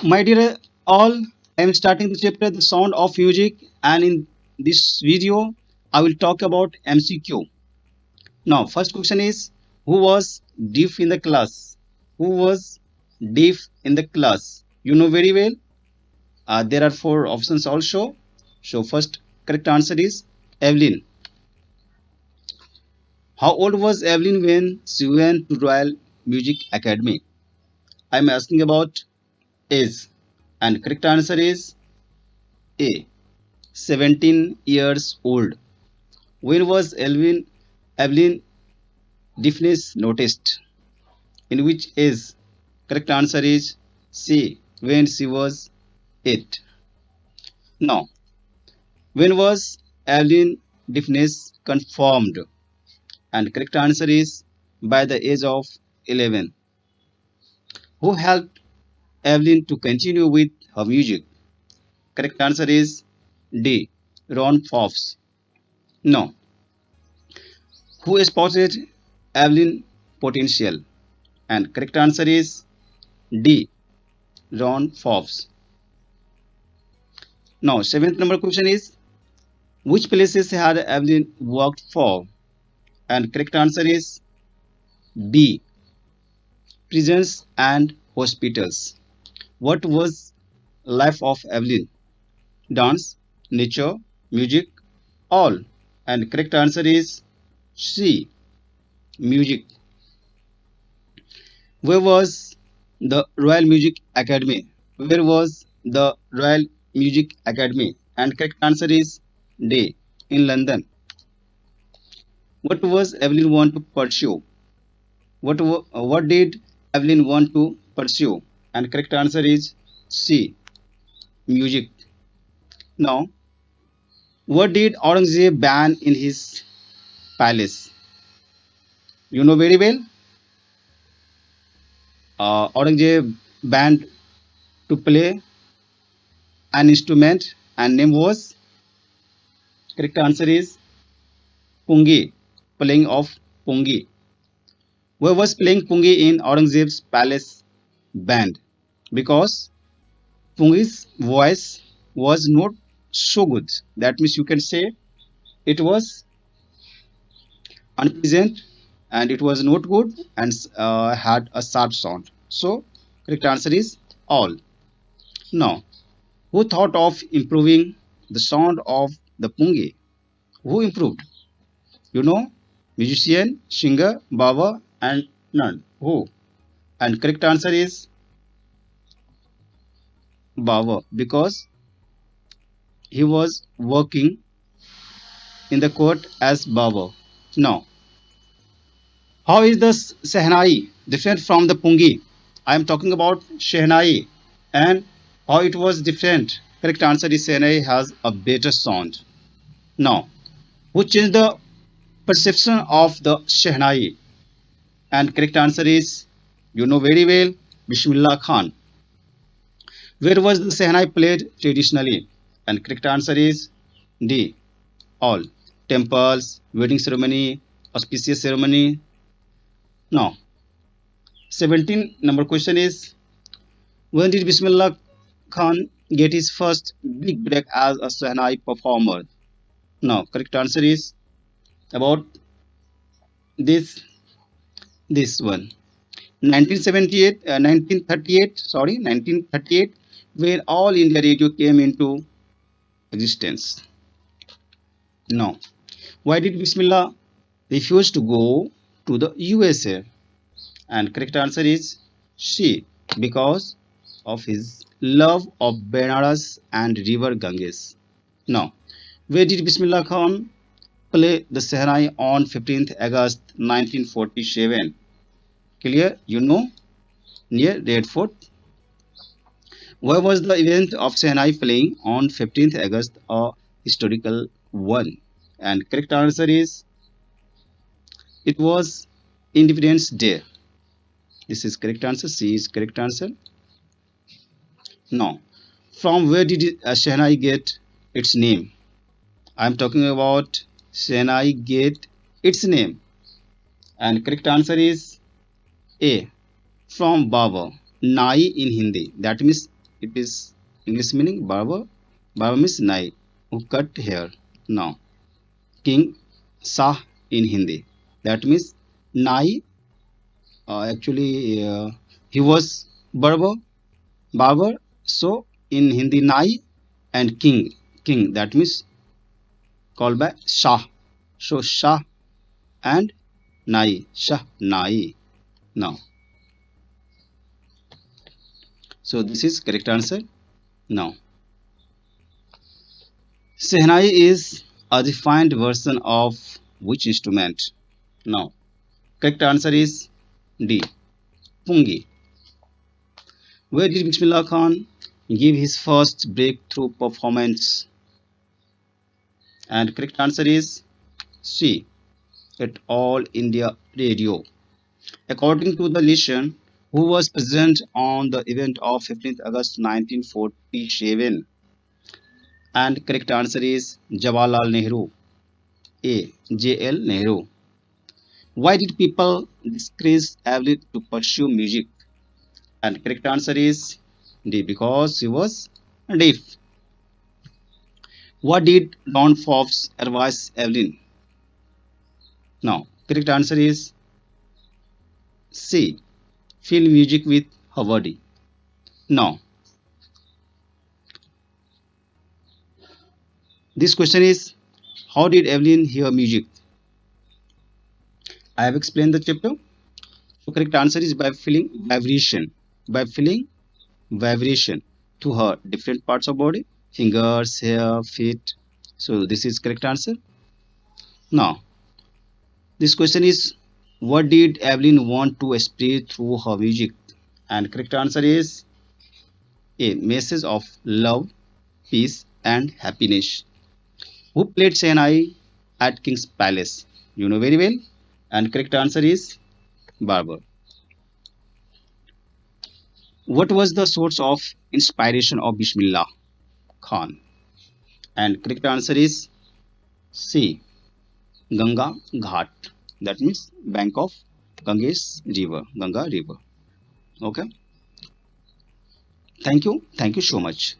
My dear all, I am starting the chapter The Sound of Music, and in this video I will talk about MCQ. Now, first question is, who was deaf in the class? Who was deaf in the class? You know very well. There are four options also. So first correct answer is Evelyn. How old was Evelyn when she went to Royal Music Academy? I am asking about age, and correct answer is A. 17 years old. When was Evelyn deafness noticed? In which age? Correct answer is C. When she was 8. Now, when was Evelyn deafness confirmed? And correct answer is by the age of 11. Who helped Evelyn to continue with her music? Correct answer is D. Ron Forbes. No. Who spotted Evelyn potential? And correct answer is D. Ron Forbes. Now, seventh number question is, which places had Evelyn worked for? And correct answer is B. Prisons and hospitals. What was life of Evelyn? Dance, nature, music, all. And correct answer is C. Music. Where was the Royal Music Academy? Where was the Royal Music Academy? And correct answer is D. In London. What was Evelyn want to pursue? What did Evelyn want to pursue? And correct answer is C. Music. Now, what did Aurangzeb ban in his palace? You know very well. Aurangzeb banned to play an instrument, and name was, correct answer is Pungi. Playing of Pungi. Who was playing Pungi in Aurangzeb's palace band? Because Pungi's voice was not so good. That means you can say it was unpleasant and it was not good and had a sharp sound. So, correct answer is all. Now, who thought of improving the sound of the Pungi? Who improved? You know, musician, singer, Baba, and none. Who? And correct answer is Baba because he was working in the court as Baba. Now, how is the Sehnai different from the Pungi? I am talking about Shehnai and how it was different. Correct answer is Sehnai has a better sound. Now, who changed the perception of the Shehnai? And correct answer is, you know very well, Bismillah Khan. Where was the Sehnai played traditionally? And correct answer is D. All. Temples, wedding ceremony, auspicious ceremony. Now, 17 number question is, when did Bismillah Khan get his first big break as a Sehnai performer? Now, correct answer is about this this one. 1938, sorry, 1938, where All India Radio came into existence. Now, why did Bismillah refuse to go to the USA? And correct answer is C. Because of his love of Benares and river Ganges. Now, where did Bismillah Khan play the Sehnai on 15th August 1947? Clear? You know, near Red Fort. Where was the event of Sehnai playing on 15th August, a historical one? And correct answer is it was Independence Day. This is correct answer. C is correct answer. Now, from where did Shehnai get its name? I'm talking about Shehnai get its name. And correct answer is A. From Baba. Nai in Hindi. That means it is English meaning barber. Barber means nai, who cut hair. Now, King Shah in Hindi. That means nai. Actually, he was barber. Barber. So in Hindi, nai and king. King. That means called by Shah. So Shah and Nai. Shah Nai. Now, so this is correct answer. Now, Sehnai is a refined version of which instrument? Now, correct answer is D. Pungi. Where did Bismillah Khan give his first breakthrough performance? And correct answer is C. At All India Radio. According to the legend, who was present on the event of 15th August 1947? And correct answer is Jawaharlal Nehru. A. J.L. Nehru. Why did people discourage Evelyn to pursue music? And correct answer is D. Because he was deaf. What did Don Forbes advise Evelyn? Now, correct answer is C. Feel music with her body. Now, this question is how did Evelyn hear music? I have explained the chapter. So correct answer is by feeling vibration. By feeling vibration to her different parts of body, fingers, hair, feet. So this is correct answer. Now, this question is what did Evelyn want to express through her music? And correct answer is a message of love, peace, and happiness. Who played Senai at King's Palace? You know very well. And correct answer is Barber. What was the source of inspiration of Bismillah Khan? And correct answer is C. Ganga Ghat. That means bank of Ganges river, Ganga river. Okay. Thank you. Thank you so much.